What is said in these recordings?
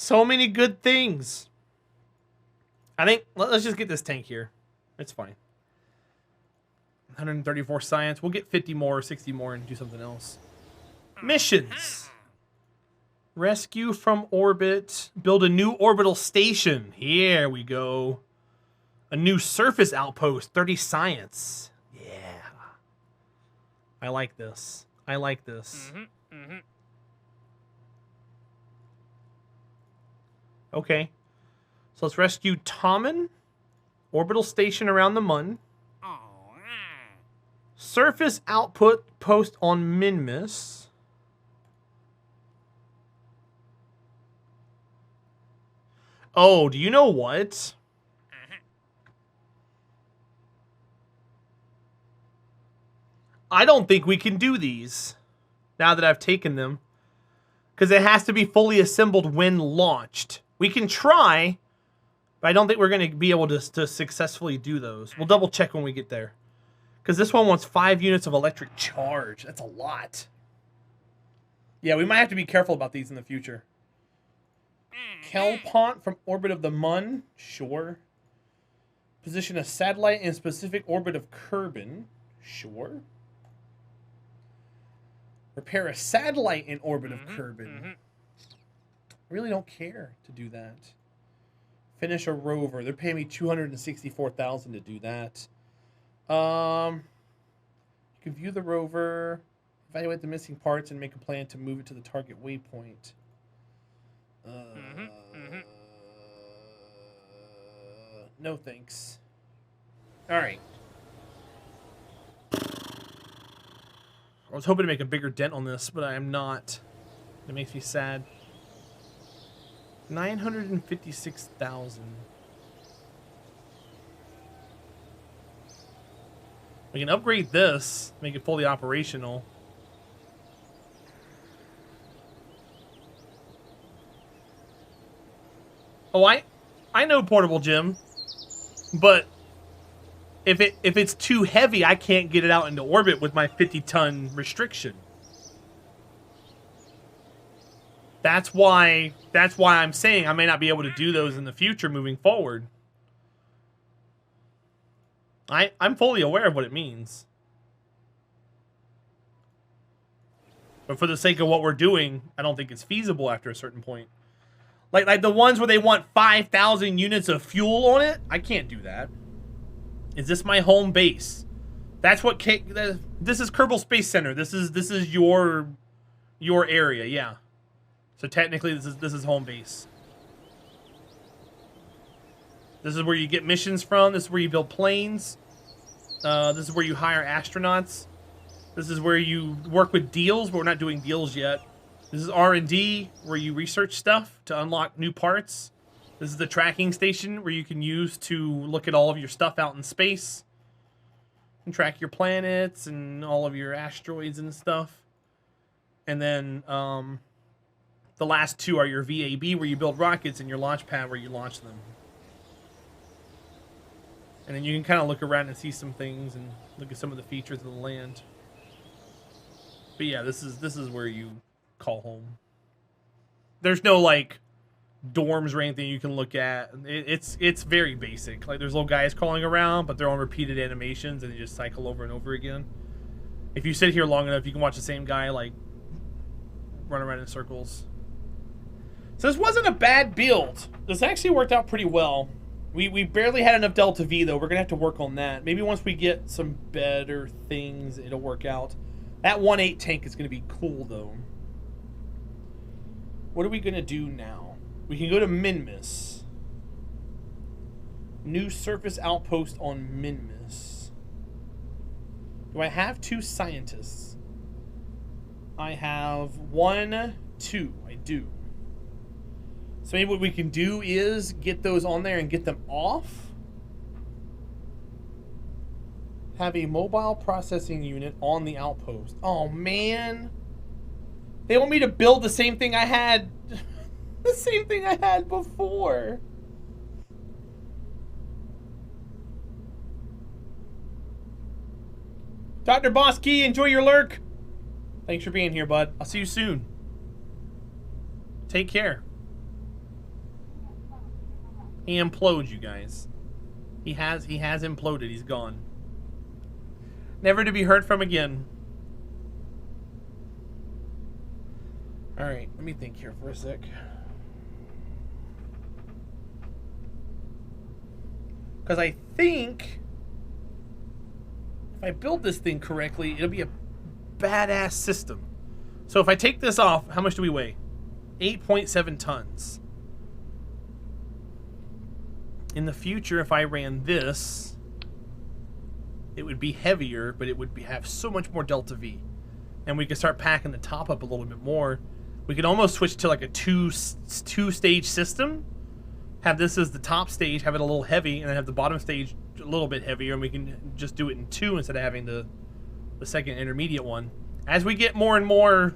So many good things. I think let's just get this tank here. It's fine. 134 science. We'll get 50 more, 60 more, and do something else. Missions. Rescue from orbit. Build a new orbital station. Here we go. A new surface outpost. 30 science. Yeah. I like this. I like this. Okay. So let's rescue Tommen. Orbital station around the Mun. Surface output post on Minmus. Oh, do you know what? I don't think we can do these now that I've taken them. Because it has to be fully assembled when launched. We can try, but I don't think we're going to be able to successfully do those. We'll double check when we get there. Because this one wants 5 units of electric charge. That's a lot. Yeah, we might have to be careful about these in the future. Kelpont from orbit of the Mun. Sure. Position a satellite in specific orbit of Kerbal. Sure. Repair a satellite in orbit of Kerbal. Really don't care to do that. Finish a rover. They're paying me $264,000 to do that. You can view the rover, evaluate the missing parts, and make a plan to move it to the target waypoint. No thanks. All right. I was hoping to make a bigger dent on this, but I am not. It makes me sad. 956,000. We can upgrade this, make it fully operational. Oh, I know portable gym, but if it's too heavy, I can't get it out into orbit with my 50-ton restriction. That's why I'm saying I may not be able to do those in the future moving forward. I'm fully aware of what it means. But for the sake of what we're doing, I don't think it's feasible after a certain point. Like the ones where they want 5,000 units of fuel on it, I can't do that. Is this my home base? That's what this is Kerbal Space Center. This is your area, yeah. So technically this is home base. This is where you get missions from. This is where you build planes. This is where you hire astronauts. This is where you work with deals, but we're not doing deals yet. This is R&D, where you research stuff to unlock new parts. This is the tracking station, where you can use to look at all of your stuff out in space. And track your planets and all of your asteroids and stuff. And then the last two are your VAB, where you build rockets, and your launch pad, where you launch them. And then you can kind of look around and see some things and look at some of the features of the land. But yeah, this is where you call home. There's no like dorms or anything you can look at. It's very basic. Like there's little guys crawling around, but they're on repeated animations and they just cycle over and over again. If you sit here long enough, you can watch the same guy like run around in circles. So this wasn't a bad build. This actually worked out pretty well. We barely had enough Delta V though. We're gonna have to work on that. Maybe once we get some better things, it'll work out. That 1.8 tank is gonna be cool though. What are we gonna do now? We can go to Minmus. New surface outpost on Minmus. Do I have 2 scientists? I have 1, 2. I do. So maybe what we can do is get those on there and get them off. Have a mobile processing unit on the outpost. Oh, man. They want me to build the same thing I had. The same thing I had before. Dr. Boss Key, enjoy your lurk. Thanks for being here, bud. I'll see you soon. Take care. He implodes, you guys. He has imploded. He's gone. Never to be heard from again. Alright, let me think here for a sec. Because I think if I build this thing correctly, it'll be a badass system. So if I take this off, how much do we weigh? 8.7 tons. In the future, if I ran this, it would be heavier, but it would have so much more delta V. And we could start packing the top up a little bit more. We could almost switch to like a two-stage system. Have this as the top stage, have it a little heavy, and then have the bottom stage a little bit heavier, and we can just do it in two instead of having the second intermediate one. As we get more and more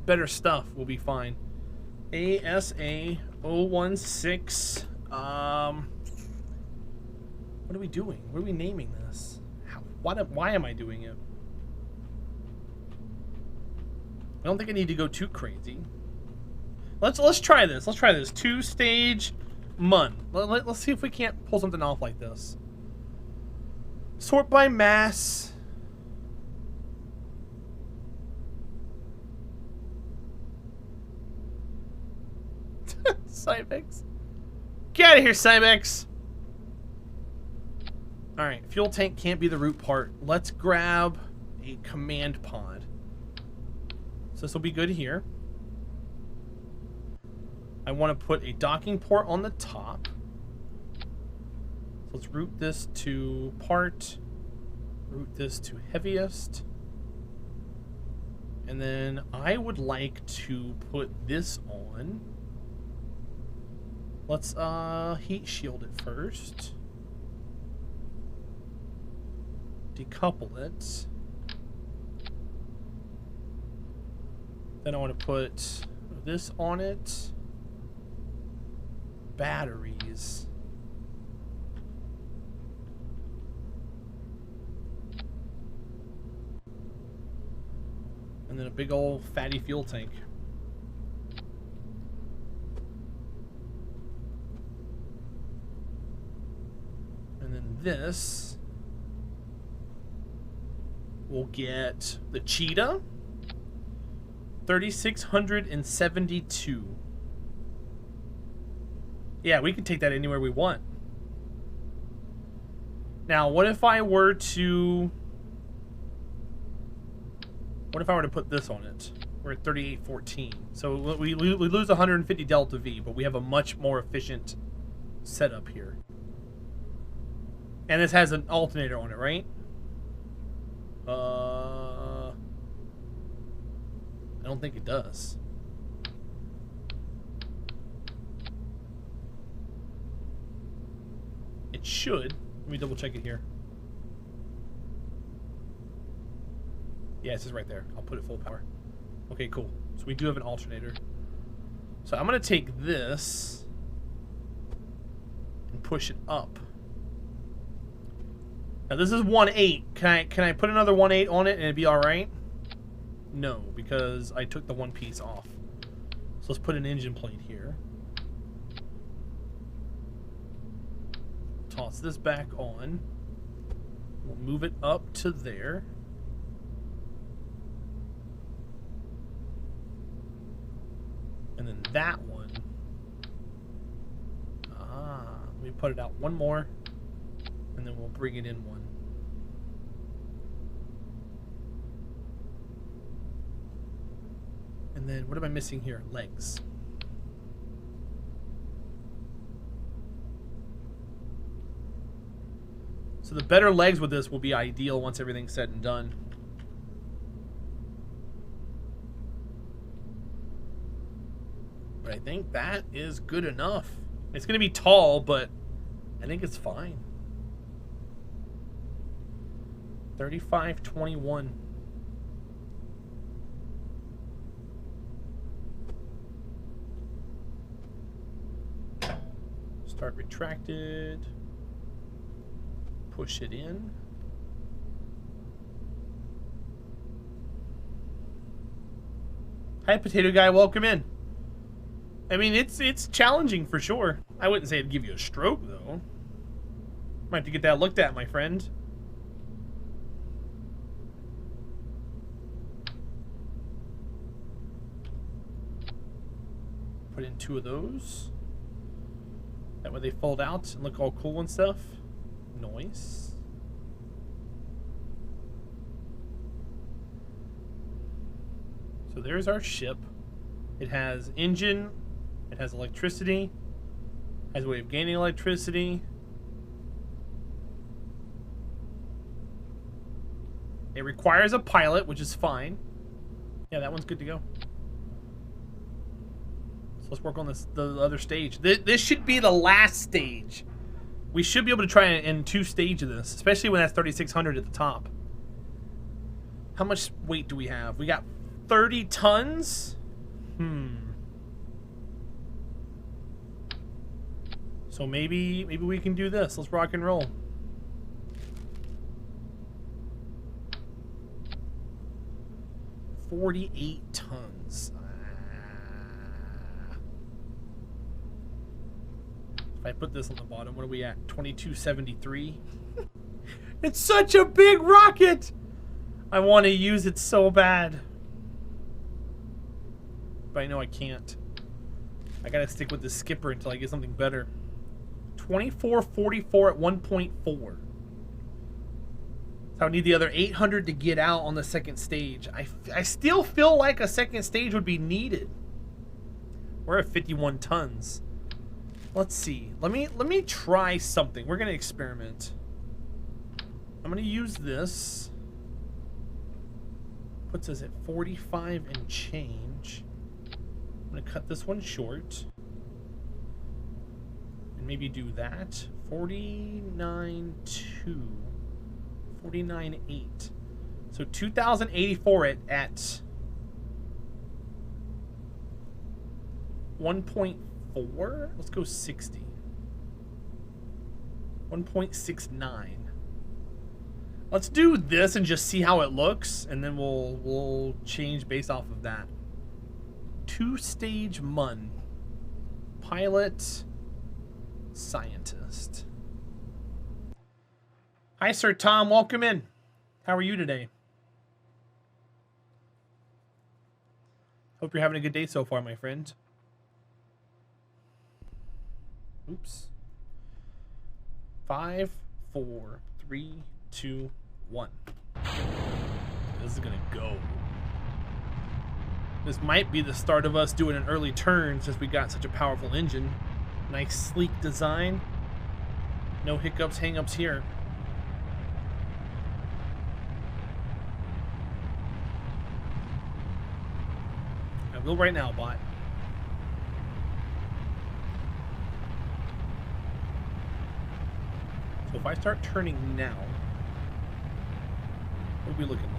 better stuff, we'll be fine. ASA 016. What are we doing? What are we naming this? Why am I doing it? I don't think I need to go too crazy. Let's try this. Let's try this. 2-stage MUN. Let's see if we can't pull something off like this. Sort by mass. Cybex. Get out of here, Cybex. Alright, fuel tank can't be the root part. Let's grab a command pod. So this will be good here. I want to put a docking port on the top. So let's route this to part. Route this to heaviest. And then I would like to put this on. Let's heat shield it first. Decouple it. Then I want to put this on it. Batteries. And then a big old fatty fuel tank. And then this will get the Cheetah 3672. Yeah, we can take that anywhere we want. Now, what if I were to put this on it? We're at 3814. So we lose 150 delta V, but we have a much more efficient setup here. And this has an alternator on it, right? I don't think it does. It should. Let me double check it here. Yeah, it says right there. I'll put it full power. Okay, cool. So we do have an alternator. So I'm going to take this and push it up. Now this is 1.8. Can I put another 1.8 on it and it'd be all right? No, because I took the one piece off. So let's put an engine plate here. Toss this back on. We'll move it up to there. And then that one. Let me put it out one more. And then we'll bring it in one. And then what am I missing here? Legs. So the better legs with this will be ideal once everything's said and done. But I think that is good enough. It's going to be tall, but I think it's fine. 3521. Start retracted. Push it in. Hi, Potato Guy. Welcome in. I mean, it's challenging for sure. I wouldn't say it'd give you a stroke, though. Might have to get that looked at, my friend. Put in 2 of those. That way they fold out and look all cool and stuff. Nice. So there's our ship. It has engine. It has electricity. Has a way of gaining electricity. It requires a pilot, which is fine. Yeah, that one's good to go. So let's work on the other stage. This should be the last stage. We should be able to try it in 2 stages of this, especially when that's 3,600 at the top. How much weight do we have? We got 30 tons? So maybe we can do this. Let's rock and roll. $48 tons. If I put this on the bottom, what are we at? 2273. It's such a big rocket. I want to use it so bad, but I know I can't. I gotta stick with the skipper until I get something better. 2444 at 1.4. So I need the other 800 to get out on the second stage. I still feel like a second stage would be needed. We're at 51 tons. Let's see. Let me try something. We're gonna experiment. I'm gonna use this. Puts us at 45 and change. I'm gonna cut this one short. And maybe do that. 49.2. 49.8. So 2,084 at 1.4. Let's go 60. 1.69. Let's do this and just see how it looks, and then we'll change based off of that. 2-stage MUN. Pilot, scientist. Hi, Sir Tom. Welcome in. How are you today? Hope you're having a good day so far, my friend. Oops. 5, 4, 3, 2, 1. This is gonna go. This might be the start of us doing an early turn since we got such a powerful engine. Nice sleek design. No hiccups, hang-ups here. I will right now, bot. So if I start turning now, what are we looking like?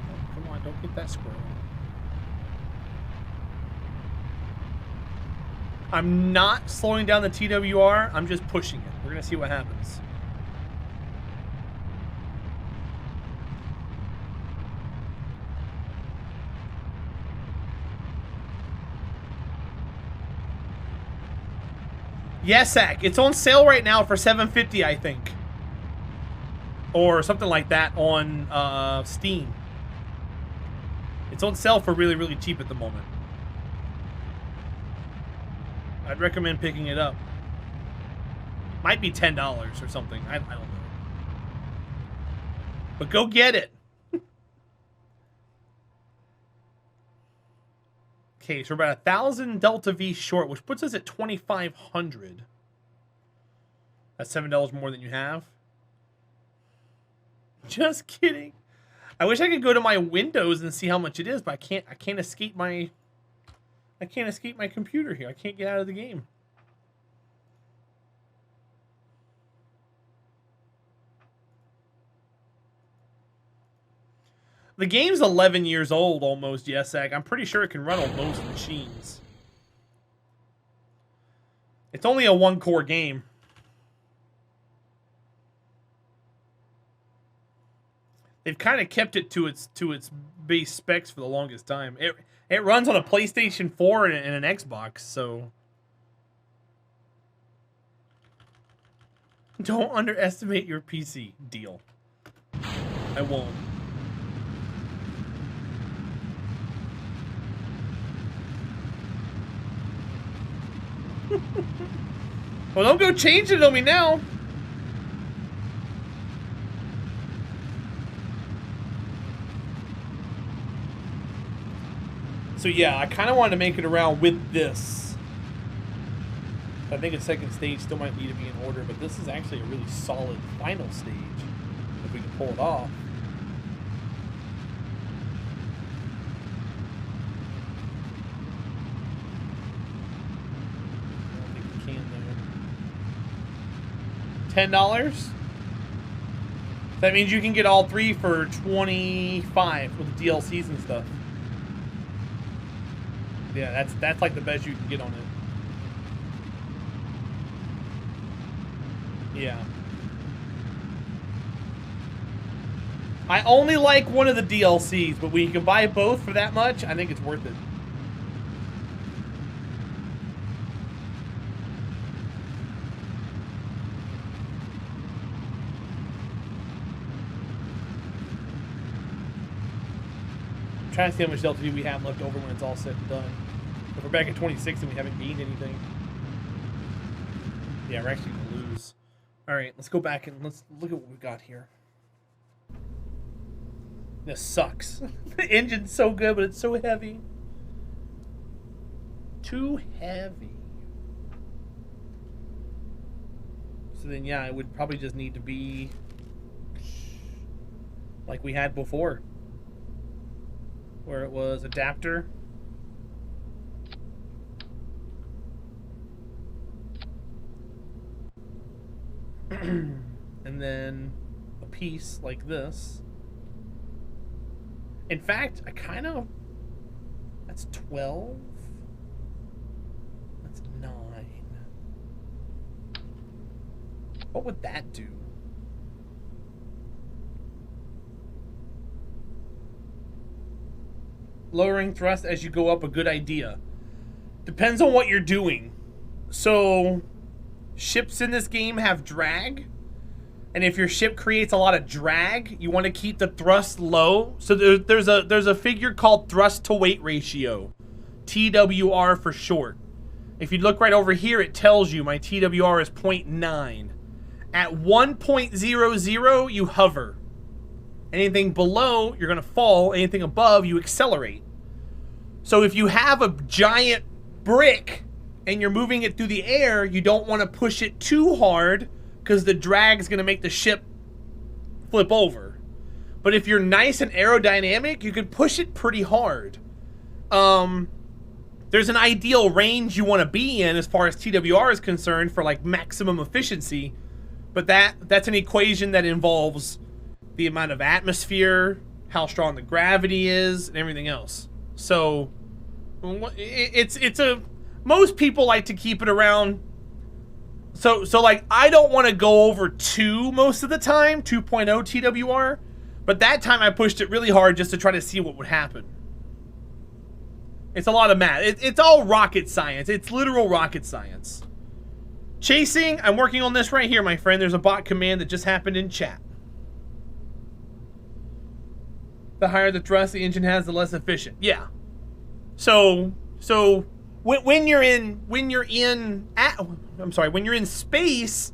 Oh, come on, don't get that squirrel. I'm not slowing down the TWR, I'm just pushing it. We're gonna see what happens. Yes, Zach. It's on sale right now for $7.50, I think, or something like that on Steam. It's on sale for really, really cheap at the moment. I'd recommend picking it up. Might be $10 or something. I don't know. But go get it. Okay, so we're about 1,000 Delta V short, which puts us at 2,500. That's $7 more than you have. Just kidding. I wish I could go to my Windows and see how much it is, but I can't. I can't escape my computer here. I can't get out of the game. The game's 11 years old almost, yes, Zach. I'm pretty sure it can run on most machines. It's only a 1-core game. They've kind of kept it to its base specs for the longest time. It runs on a PlayStation 4 and an Xbox, so don't underestimate your PC. Deal. I won't. Well, don't go change it on me now. So yeah, I kind of wanted to make it around with this. I think a second stage still might need to be in order, but this is actually a really solid final stage if we can pull it off. I don't think we can though. $10? That means you can get all 3 for $25 with the DLCs and stuff. Yeah, that's like the best you can get on it. Yeah. I only like one of the DLCs, but when you can buy both for that much, I think it's worth it. I'm trying to see how much LTV we have left over when it's all said and done. If we're back at 26 and we haven't gained anything. Yeah, we're actually going to lose. Alright, let's go back and let's look at what we've got here. This sucks. The engine's so good, but it's so heavy. Too heavy. So then, yeah, it would probably just need to be like we had before, where it was adapter. And then a piece like this. In fact, I kind of... That's 12. That's 9. What would that do? Lowering thrust as you go up, a good idea. Depends on what you're doing. So, ships in this game have drag. And if your ship creates a lot of drag, you want to keep the thrust low. So there's a figure called thrust to weight ratio. TWR for short. If you look right over here, it tells you my TWR is 0.9. At 1.00, you hover. Anything below, you're going to fall. Anything above, you accelerate. So if you have a giant brick and you're moving it through the air, you don't want to push it too hard because the drag is going to make the ship flip over. But if you're nice and aerodynamic, you can push it pretty hard. There's an ideal range you want to be in as far as TWR is concerned for like maximum efficiency. But that's an equation that involves the amount of atmosphere, how strong the gravity is, and everything else. So it's a most people like to keep it around. So like I don't want to go over 2 most of the time, 2.0 TWR, but that time I pushed it really hard just to try to see what would happen. It's a lot of math. It's all rocket science. It's literal rocket science. Chasing, I'm working on this right here, my friend. There's a bot command that just happened in chat. The higher the thrust the engine has, the less efficient. Yeah. So when you're in space,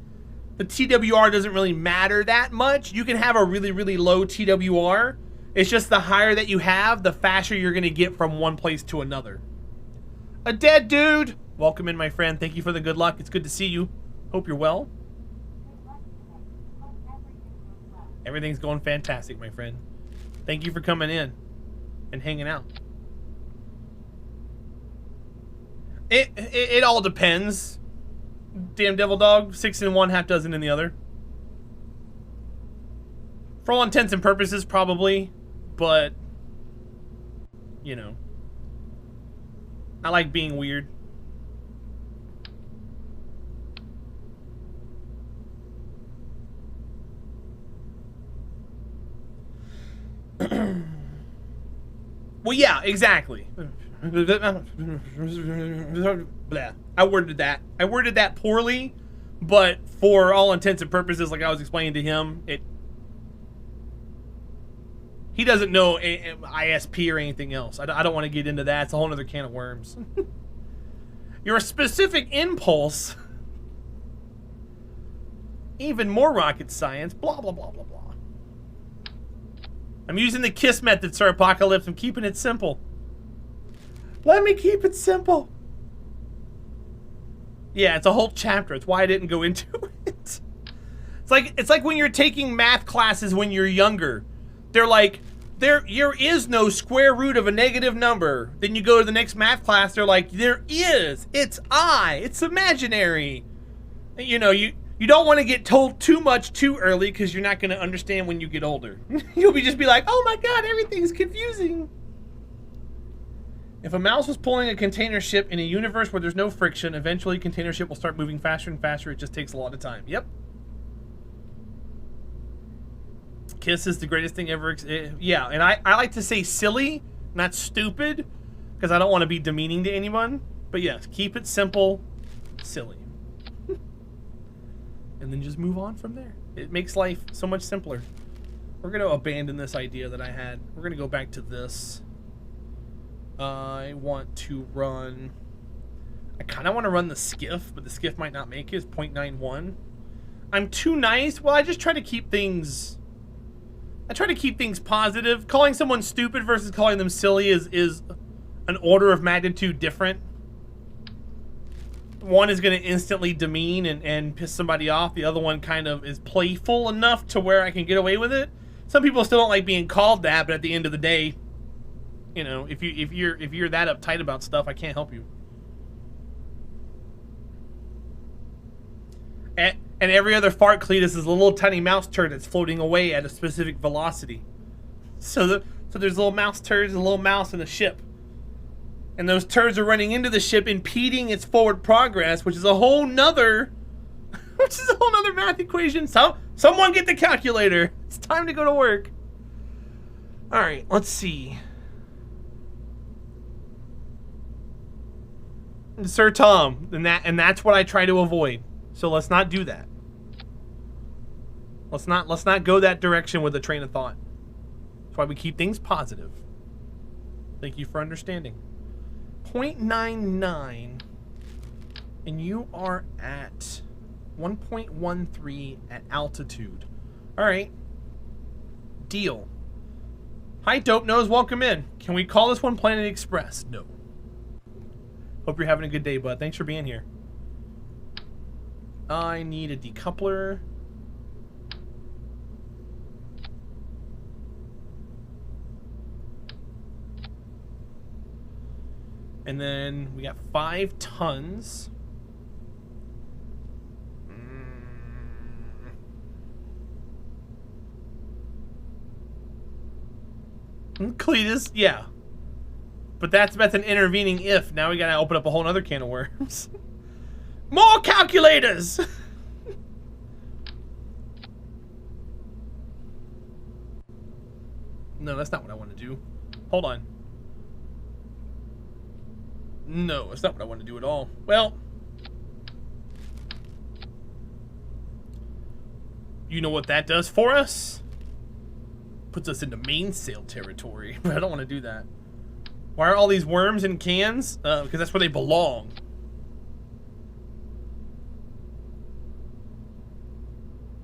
the TWR doesn't really matter that much. You can have a really, really low TWR. It's just the higher that you have, the faster you're gonna get from one place to another. A dead dude. Welcome in, my friend. Thank you for the good luck. It's good to see you. Hope you're well. Everything's going fantastic, my friend. Thank you for coming in and hanging out. It all depends. Damn devil dog. 6 in one, half dozen in the other. For all intents and purposes, probably. But, you know. I like being weird. Well, yeah, exactly. Blah. I worded that poorly, but for all intents and purposes, like I was explaining to him, he doesn't know ISP or anything else. I don't want to get into that. It's a whole other can of worms. Your specific impulse, even more rocket science, blah, blah, blah, blah, blah. I'm using the KISS method, Sir Apocalypse. I'm keeping it simple. Let me keep it simple. Yeah, it's a whole chapter. It's why I didn't go into it. It's like when you're taking math classes when you're younger. They're like, there is no square root of a negative number. Then you go to the next math class, they're like, there is. It's it's imaginary. You know, you don't want to get told too much too early because you're not going to understand when you get older. You'll just be like, oh my god, everything's confusing. If a mouse was pulling a container ship in a universe where there's no friction, eventually container ship will start moving faster and faster. It just takes a lot of time. Yep. KISS is the greatest thing ever. Yeah, and I like to say silly, not stupid, because I don't want to be demeaning to anyone. But yes, keep it simple, silly. And then just move on from there. It makes life so much simpler. We're going to abandon this idea that I had. We're going to go back to this. I want to run... I kind of want to run the skiff, but the skiff might not make it. It's 0.91. I'm too nice. Well, I just try to keep things... I try to keep things positive. Calling someone stupid versus calling them silly is an order of magnitude different. One is going to instantly demean and piss somebody off. The other one kind of is playful enough to where I can get away with it. Some people still don't like being called that, but at the end of the day, you know, if you're that uptight about stuff, I can't help you. And every other fart Cletus is a little tiny mouse turd that's floating away at a specific velocity. So there's little mouse turds, a little mouse in a ship. And those turds are running into the ship, impeding its forward progress, which is a whole nother math equation. So someone get the calculator. It's time to go to work. All right, let's see. Sir Tom, and that's what I try to avoid. So let's not do that. Let's not go that direction with a train of thought. That's why we keep things positive. Thank you for understanding. 0.99, and you are at 1.13 at altitude. All right. Deal. Hi, Dope Nose. Welcome in. Can we call this one Planet Express? No. Hope you're having a good day, bud. Thanks for being here. I need a decoupler. And then we got 5 tons. Cletus, yeah. But that's an intervening if. Now we gotta open up a whole other can of worms. More calculators! No, that's not what I want to do. Hold on. No, that's not what I want to do at all. Well, you know what that does for us? Puts us into mainsail territory. But I don't want to do that. Why are all these worms in cans? Because that's where they belong.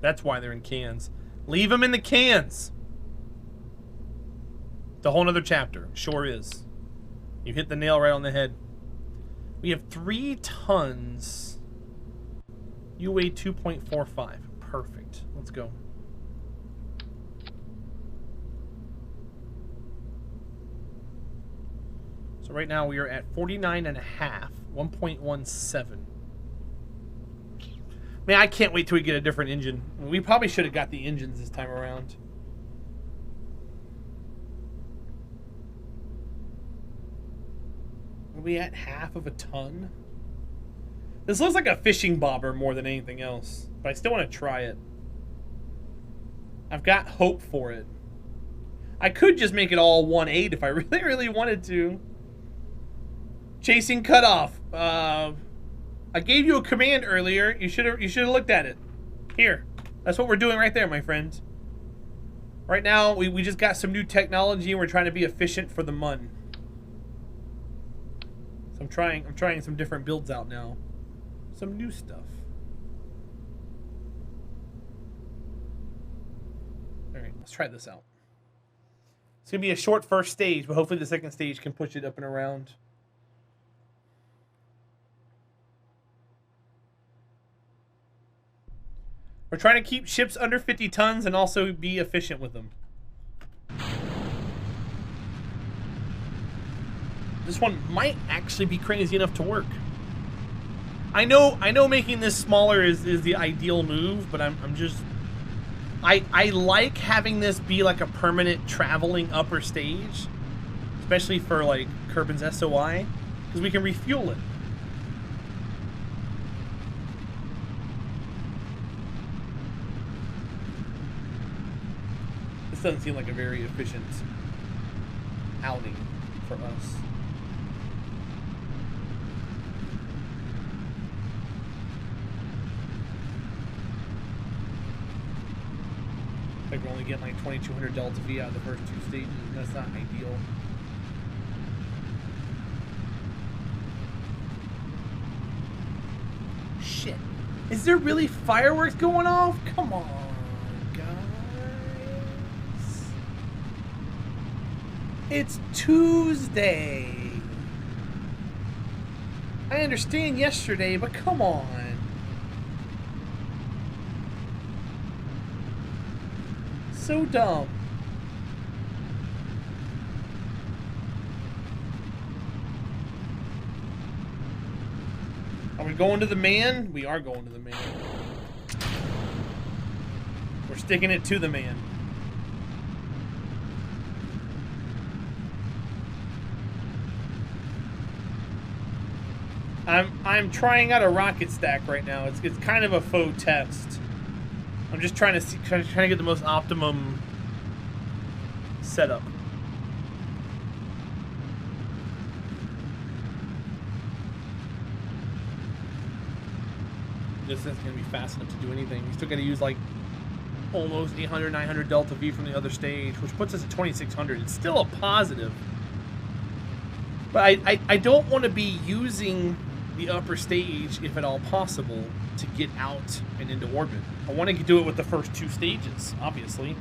That's why they're in cans. Leave them in the cans. It's a whole nother chapter. Sure is. You hit the nail right on the head. We have 3 tons. You weigh 2.45. Perfect. Let's go. So right now we are at 49.5. 1.17. Man, I can't wait till we get a different engine. We probably should have got the engines this time around. Are we at half of a ton? This looks like a fishing bobber more than anything else. But I still want to try it. I've got hope for it. I could just make it all 1-8 if I really, really wanted to. Chasing cutoff. I gave you a command earlier. You should have looked at it. Here. That's what we're doing right there, my friends. Right now, we just got some new technology and we're trying to be efficient for the mun. So I'm trying some different builds out now. Some new stuff. Alright, let's try this out. It's gonna be a short first stage, but hopefully the second stage can push it up and around. We're trying to keep ships under 50 tons and also be efficient with them. This one might actually be crazy enough to work. I know making this smaller is the ideal move, but I'm just I like having this be like a permanent traveling upper stage, especially for like Kerbin's SOI, because we can refuel it. This doesn't seem like a very efficient outing for us. Like we're only getting like 2200 Delta V out of the first 2 stages, and that's not ideal. Shit. Is there really fireworks going off? Come on, guys. It's Tuesday. I understand yesterday, but come on. So dumb. Are we going to the man? We are going to the man. We're sticking it to the man. I'm trying out a rocket stack right now. It's kind of a faux test. I'm just trying to get the most optimum setup. This isn't going to be fast enough to do anything. We still got to use like almost 800, 900 Delta V from the other stage, which puts us at 2600. It's still a positive. But I don't want to be using the upper stage, if at all possible, to get out and into orbit. I want to do it with the first 2 stages, obviously.